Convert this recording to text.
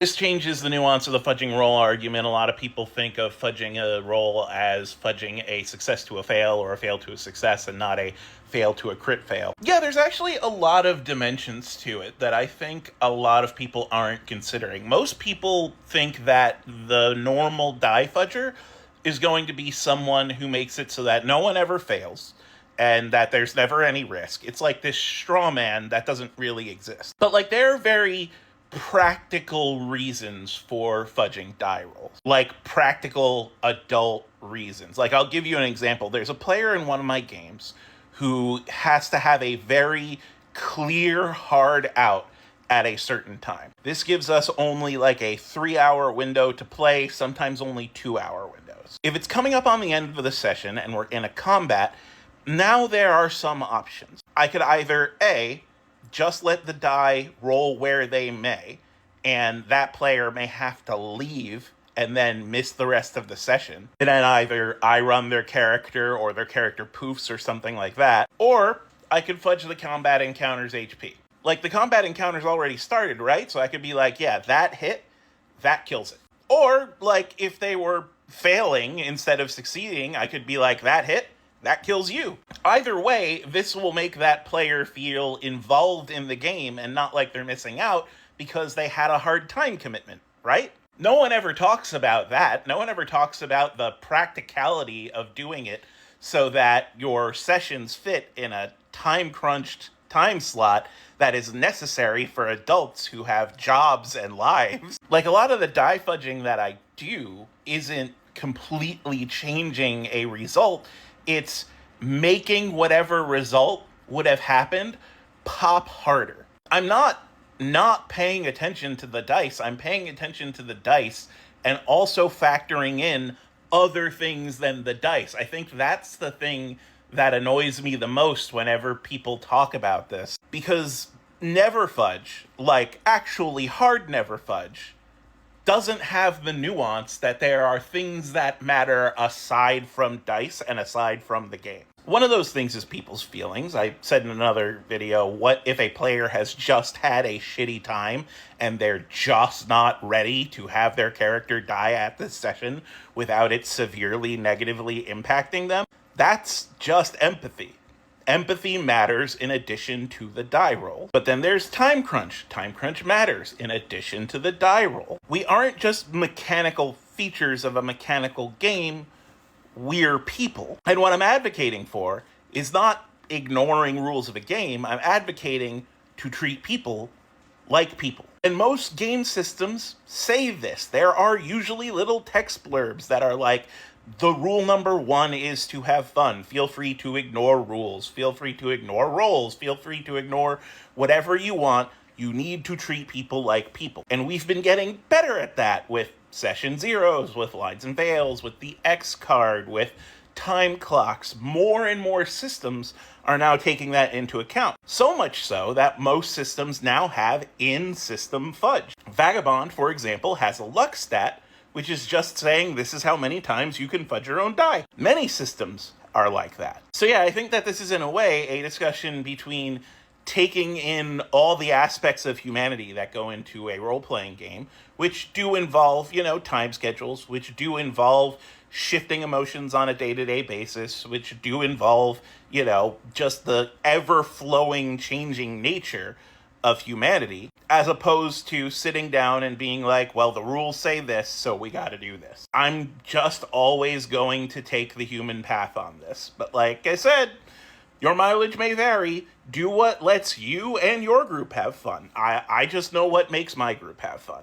This changes the nuance of the fudging roll argument. A lot of people think of fudging a roll as fudging a success to a fail or a fail to a success and not a fail to a crit fail. Yeah, there's actually a lot of dimensions to it that I think a lot of people aren't considering. Most people think that the normal die fudger is going to be someone who makes it so that no one ever fails and that there's never any risk. It's like this straw man that doesn't really exist. But like there are very practical reasons for fudging die rolls. Like practical adult reasons. Like I'll give you an example. There's a player in one of my games who has to have a very clear hard out at a certain time. This gives us only like a 3-hour window to play, sometimes only 2-hour windows. If it's coming up on the end of the session and we're in a combat, now there are some options. I could either A, just let the die roll where they may, and that player may have to leave and then miss the rest of the session. And then either I run their character or their character poofs or something like that, or I could fudge the combat encounter's HP. Like, the combat encounter's already started, right? So I could be like, yeah, that hit, that kills it. Or, like, if they were failing instead of succeeding, I could be like, that hit, that kills you. Either way, this will make that player feel involved in the game and not like they're missing out because they had a hard time commitment, right? No one ever talks about that. No one ever talks about the practicality of doing it so that your sessions fit in a time-crunched time slot that is necessary for adults who have jobs and lives. Like, a lot of the die fudging that I do isn't completely changing a result. It's making whatever result would have happened pop harder. I'm not paying attention to the dice. I'm paying attention to the dice and also factoring in other things than the dice. I think that's the thing that annoys me the most whenever people talk about this. Because never fudge, like actually hard never fudge, doesn't have the nuance that there are things that matter aside from dice and aside from the game. One of those things is people's feelings. I said in another video, what if a player has just had a shitty time and they're just not ready to have their character die at this session without it severely negatively impacting them? That's just empathy. Empathy matters in addition to the die roll. But then there's time crunch. Time crunch matters in addition to the die roll. We aren't just mechanical features of a mechanical game, we're people. And what I'm advocating for is not ignoring rules of a game. I'm advocating to treat people like people. And most game systems say this. There are usually little text blurbs that are like, the rule number 1 is to have fun. Feel free to ignore rules. Feel free to ignore rolls. Feel free to ignore whatever you want. You need to treat people like people. And we've been getting better at that with session zeros, with lines and veils, with the X card, with time clocks. More and more systems are now taking that into account. So much so that most systems now have in-system fudge. Vagabond, for example, has a luck stat, which is just saying this is how many times you can fudge your own die. Many systems are like that. So yeah, I think that this is in a way a discussion between taking in all the aspects of humanity that go into a role-playing game, which do involve, time schedules, which do involve shifting emotions on a day-to-day basis, which do involve, just the ever-flowing, changing nature of humanity, as opposed to sitting down and being like, well, the rules say this, so we gotta do this. I'm just always going to take the human path on this. But like I said, your mileage may vary. Do what lets you and your group have fun. I just know what makes my group have fun.